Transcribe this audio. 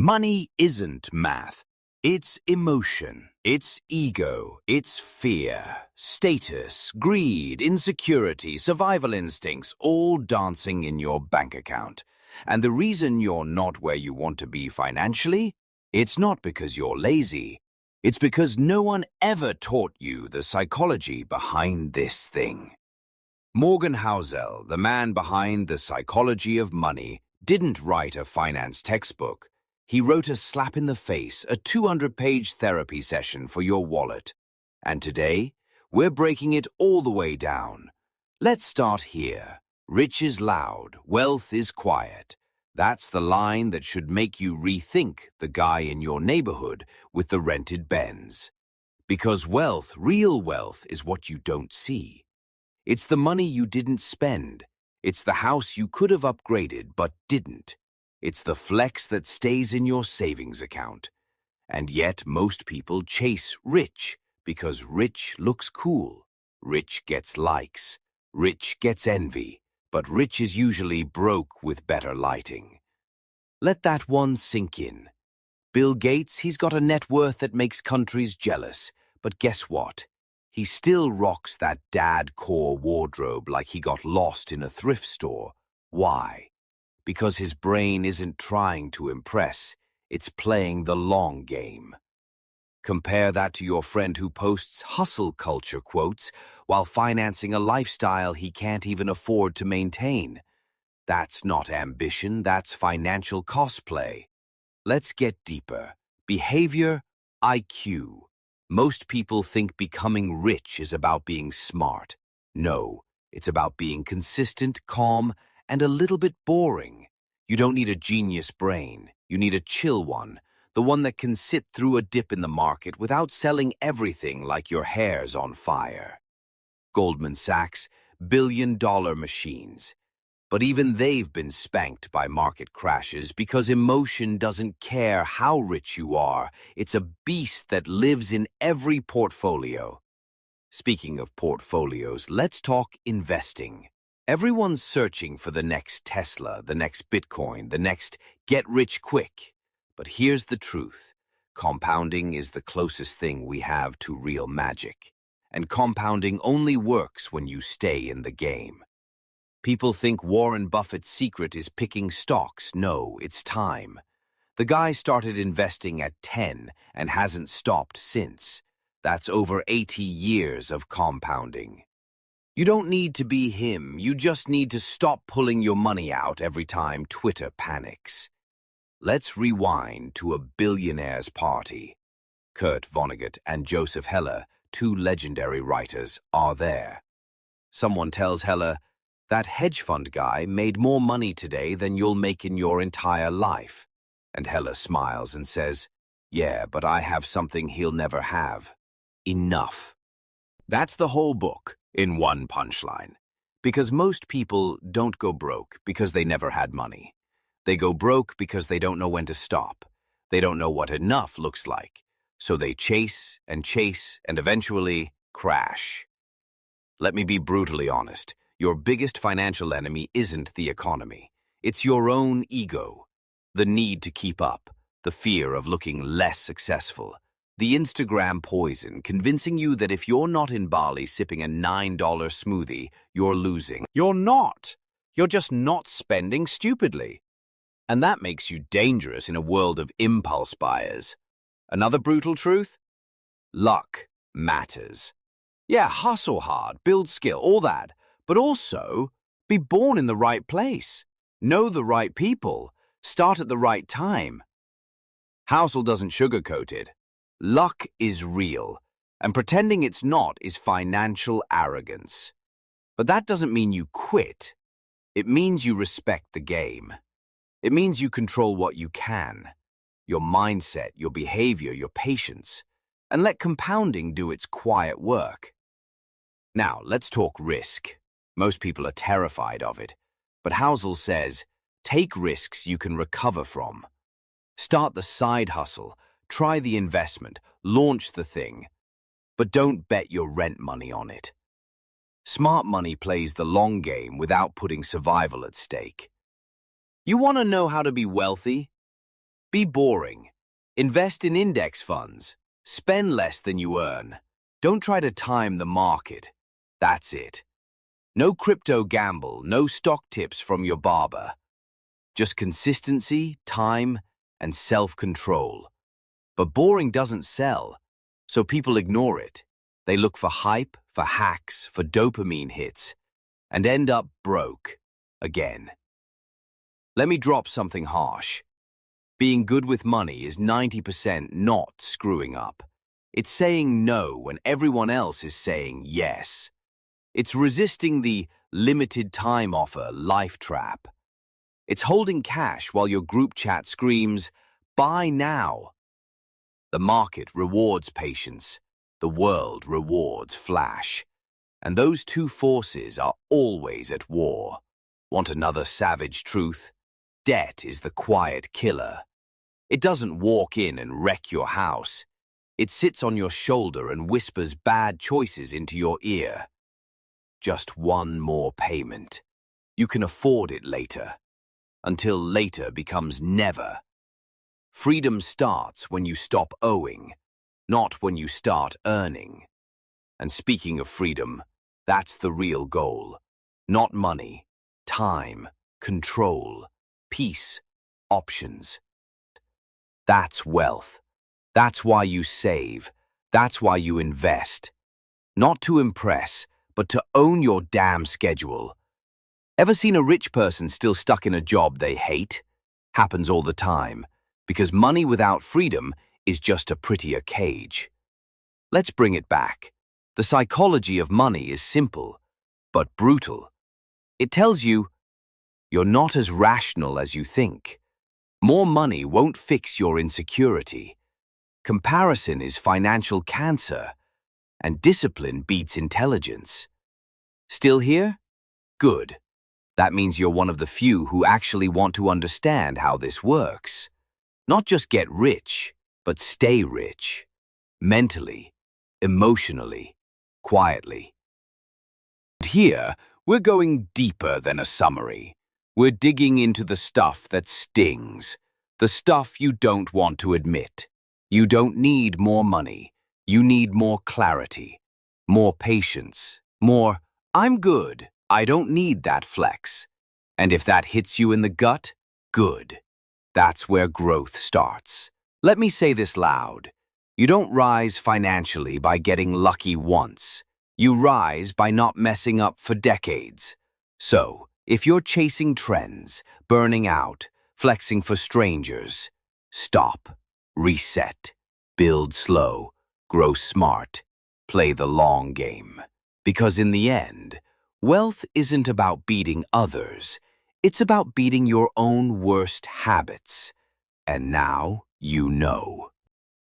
Money isn't math. It's emotion, it's ego, it's fear, status, greed, insecurity, survival instincts, all dancing in your bank account. And the reason you're not where you want to be financially, it's not because you're lazy. It's because no one ever taught you the psychology behind this thing. Morgan Housel, the man behind The Psychology of Money, didn't write a finance textbook. He wrote a slap in the face, a 200-page therapy session for your wallet. And today, we're breaking it all the way down. Let's start here. Rich is loud, wealth is quiet. That's the line that should make you rethink the guy in your neighborhood with the rented Benz. Because wealth, real wealth, is what you don't see. It's the money you didn't spend. It's the house you could have upgraded but didn't. It's the flex that stays in your savings account. And yet most people chase rich because rich looks cool. Rich gets likes. Rich gets envy. But rich is usually broke with better lighting. Let that one sink in. Bill Gates, he's got a net worth that makes countries jealous. But guess what? He still rocks that dad core wardrobe like he got lost in a thrift store. Why? Because his brain isn't trying to impress, it's playing the long game. Compare that to your friend who posts hustle culture quotes while financing a lifestyle he can't even afford to maintain. That's not ambition, that's financial cosplay. Let's get deeper. Behavior, IQ. Most people think becoming rich is about being smart. No, it's about being consistent, calm, and a little bit boring. You don't need a genius brain. You need a chill one, the one that can sit through a dip in the market without selling everything like your hair's on fire. Goldman Sachs, billion-dollar machines. But even they've been spanked by market crashes because emotion doesn't care how rich you are. It's a beast that lives in every portfolio. Speaking of portfolios, let's talk investing. Everyone's searching for the next Tesla, the next Bitcoin, the next get-rich-quick. But here's the truth. Compounding is the closest thing we have to real magic. And compounding only works when you stay in the game. People think Warren Buffett's secret is picking stocks. No, it's time. The guy started investing at 10 and hasn't stopped since. That's over 80 years of compounding. You don't need to be him, you just need to stop pulling your money out every time Twitter panics. Let's rewind to a billionaire's party. Kurt Vonnegut and Joseph Heller, two legendary writers, are there. Someone tells Heller, "That hedge fund guy made more money today than you'll make in your entire life." And Heller smiles and says, "Yeah, but I have something he'll never have. Enough." That's the whole book in one punchline. Because most people don't go broke because they never had money. They go broke because they don't know when to stop. They don't know what enough looks like. So they chase and eventually crash. Let me be brutally honest. Your biggest financial enemy isn't the economy. It's your own ego. The need to keep up. The fear of looking less successful. The Instagram poison convincing you that if you're not in Bali sipping a $9 smoothie, you're losing. You're not. You're just not spending stupidly. And that makes you dangerous in a world of impulse buyers. Another brutal truth? Luck matters. Yeah, hustle hard, build skill, all that. But also, be born in the right place. Know the right people. Start at the right time. Housel doesn't sugarcoat it. Luck is real, and pretending it's not is financial arrogance. But that doesn't mean you quit. It means you respect the game. It means you control what you can. Your mindset, your behavior, your patience. And let compounding do its quiet work. Now, let's talk risk. Most people are terrified of it. But Housel says, take risks you can recover from. Start the side hustle. Try the investment, launch the thing, but don't bet your rent money on it. Smart money plays the long game without putting survival at stake. You want to know how to be wealthy? Be boring. Invest in index funds. Spend less than you earn. Don't try to time the market. That's it. No crypto gamble, no stock tips from your barber. Just consistency, time, and self-control. But boring doesn't sell, so people ignore it. They look for hype, for hacks, for dopamine hits, and end up broke again. Let me drop something harsh. Being good with money is 90% not screwing up. It's saying no when everyone else is saying yes. It's resisting the limited time offer life trap. It's holding cash while your group chat screams, "Buy now." The market rewards patience. The world rewards flash. And those two forces are always at war. Want another savage truth? Debt is the quiet killer. It doesn't walk in and wreck your house. It sits on your shoulder and whispers bad choices into your ear. Just one more payment. You can afford it later. Until later becomes never. Freedom starts when you stop owing, not when you start earning. And speaking of freedom, that's the real goal. Not money, time, control, peace, options. That's wealth. That's why you save. That's why you invest. Not to impress, but to own your damn schedule. Ever seen a rich person still stuck in a job they hate? Happens all the time, because money without freedom is just a prettier cage. Let's bring it back. The psychology of money is simple, but brutal. It tells you, you're not as rational as you think. More money won't fix your insecurity. Comparison is financial cancer, and discipline beats intelligence. Still here? Good. That means you're one of the few who actually want to understand how this works. Not just get rich, but stay rich. Mentally, emotionally, quietly. Here, we're going deeper than a summary. We're digging into the stuff that stings, the stuff you don't want to admit. You don't need more money. You need more clarity, more patience, more, "I'm good, I don't need that flex." And if that hits you in the gut, good. That's where growth starts. Let me say this loud. You don't rise financially by getting lucky once. You rise by not messing up for decades. So, if you're chasing trends, burning out, flexing for strangers, stop, reset, build slow, grow smart, play the long game. Because in the end, wealth isn't about beating others. It's about beating your own worst habits. And now you know.